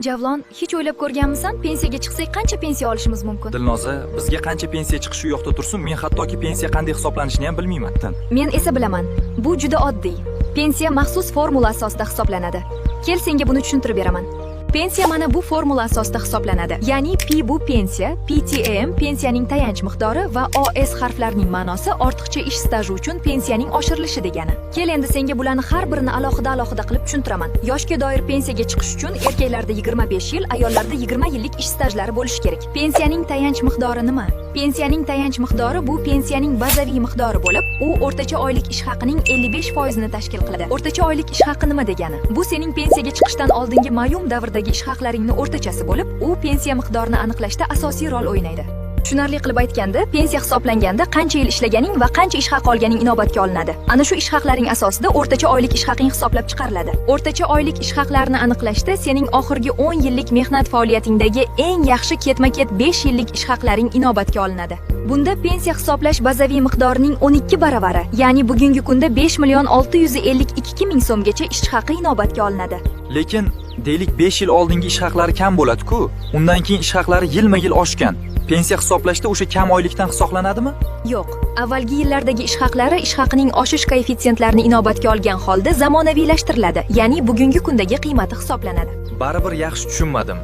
Javlon, hech o'ylab ko'rganmisan, pensiyaga chiqsak qancha pensiya olishimiz mumkin? Dilnoza, bizga qancha pensiya chiqishi u yoqda tursin, men hattoki pensiya qanday hisoblanishini ham bilmayman. Men esa bilaman. Bu juda oddiy. Pensiya maxsus formula asosida hisoblanadi. Kel, senga buni tushuntirib beraman. Pensiya mana bu formula asosida hisoblanadi. Ya'ni P bu pensiya, PTM pensiyaning tayanch miqdori va OS harflarining ma'nosi ortiqcha ish staji uchun pensiyaning oshirilishi degani. Kel, endi senga bularni har birini alohida qilib tushuntiraman. Yoshga doir pensiyaga chiqish uchun erkaklarda 25 yil, ayollarda 20 yillik ish stajlari bo'lishi kerak. Pensiyaning tayanch miqdori nima? Pensiyaning tayanch miqdori bu pensiyaning bazaviy miqdori bo'lib, u o'rtacha oylik ish haqining 55% ni tashkil qiladi. O'rtacha oylik ish haqi nima degani? Bu sening pensiyaga chiqishdan oldingi ma'lum davrdagi ish haqlaringning o'rtachasi bo'lib, u pensiya miqdorini aniqlashda asosiy rol o'ynaydi. Tushunarli qilib aytganda, pensiya hisoblanganda qancha yil ishlaganing va qancha ish haqi olganing inobatga olinadi. Ana shu ish haqlaring asosida o'rtacha oylik ish haqing hisoblab chiqariladi. O'rtacha oylik ish haqlarini aniqlashda sening oxirgi 10 yillik mehnat faoliyatingdagi eng yaxshi ketma-ket 5 yillik ish haqlaring inobatga olinadi. Bunda pensiya hisoblash bazaviy miqdorining 12 baravari, ya'ni bugungi kunda 5.652 ming so'mgacha ish haqi inobatga olinadi. Lekin deylik 5 yil oldingi ish haqlari kam bo'ladi-ku, undan keyin ish haqlari yilma-yil oshgan. Pensiya hisoblashda o'sha kam oylikdan hisoblanadimi? Yo'q. Avvalgi yillardagi ish haqlari ish haqining oshish koeffitsiyentlarini inobatga olgan holda zamonaviylashtiriladi, ya'ni bugungi kundagi qiymati hisoblanadi. Baribir yaxshi tushunmadim.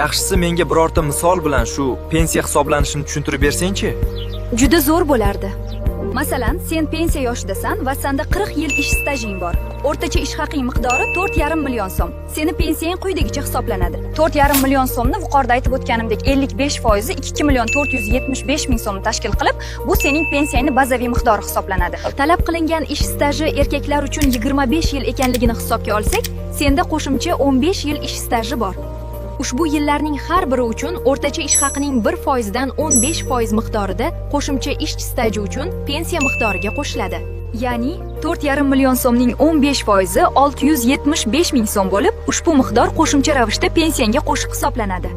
Yaxshisi menga birorta misol bilan shu pensiya hisoblanishini tushuntirib bersang-chi? Juda zo'r bo'lardi. Masalan, sen pensiya yoshidasan va senda 40 yil ish stajing bor. O'rtacha ish haqing miqdori 4,5 million so'm. Seni pensiyang quyidagicha hisoblanadi. 4,5 million so'mni yuqorida aytib o'tganimdek 55% 2.475 ming so'mni tashkil qilib, bu sening pensiyangning bazaviy miqdori hisoblanadi. Talab qilingan ish staji erkaklar uchun 25 yil ekanligini hisobga olsak, senda qo'shimcha 15 yil ish staji bor. Ushbu yillarning har biri uchun o'rtacha ish haqining 1% dan 15% miqdorida qo'shimcha ish staji uchun pensiya miqdoriga qo'shiladi. Ya'ni 4,5 million so'mning 15% 675 ming so'm bo'lib, ushbu miqdor qo'shimcha ravishda pensiyangga qo'shib hisoblanadi.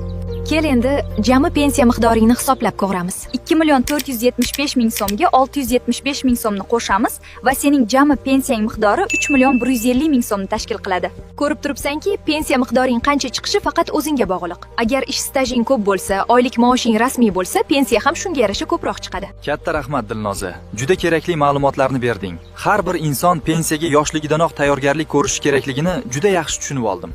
Kel, endi jami pensiya miqdoringni hisoblab ko'ramiz. 2.475 ming so'mga 675 ming so'mni qo'shamiz va sening jami pensiyang miqdori 3.150 ming so'mni tashkil qiladi. Ko'rib turibsanki, pensiya miqdoring qancha chiqishi faqat o'zingga bog'liq. Agar ish stajing ko'p bo'lsa, oylik maoshing rasmiy bo'lsa, pensiya ham shunga yarasha ko'proq chiqadi. Katta rahmat Dilnoza. Juda kerakli ma'lumotlarni berding. Har bir inson pensiyaga yoshligidanoq tayyorgarlik ko'rishi kerakligini juda yaxshi tushunib oldim.